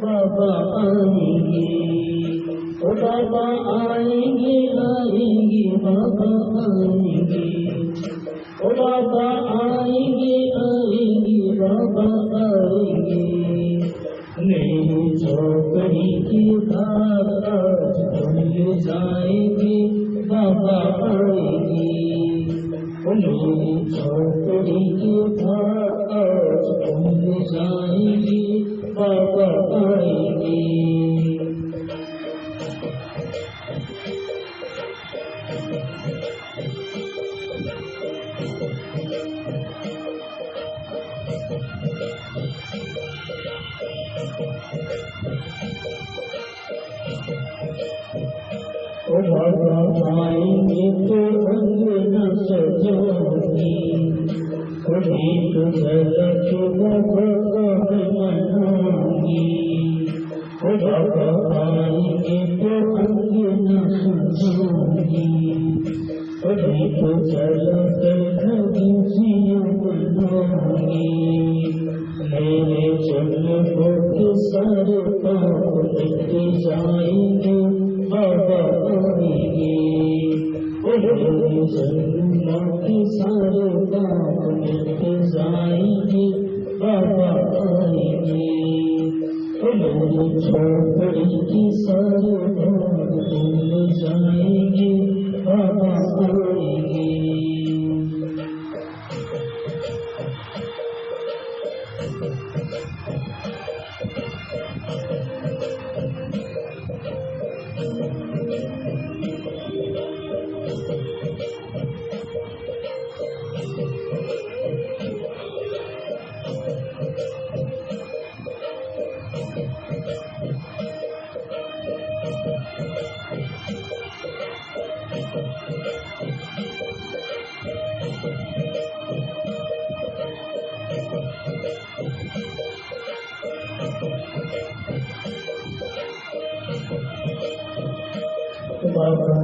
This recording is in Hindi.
बाबा आएंगे, ओ बाबा आएंगे आएंगे बाबा आएंगे, ओ बाबा आएंगे आएंगे बाबा आएंगे। मेरी चौकड़ी की बात आज खुल जाएगी, बाबा आएंगे। मेरी चौकड़ी की बात आज खुल जाएगी, बाबा आएंगे। ओ बाबा आएंगे तो अंगना सजाऊंगी, एक झलक बाबा मनाऊंगी। ओ बाबा आएंगे तो अंगना सजाऊंगी, एक झलक खुशियाँ मनाऊंगी। मेरे जन्मों के सारे पाप मिट जाएंगे, बाबा आएंगे। मेरे जन्मों के सारे पाप मिट जाएंगे, बाबा आएंगे। मेरी झोपड़ी की सारे पाप मिट जाएंगे, बाबा आएंगे। बाबा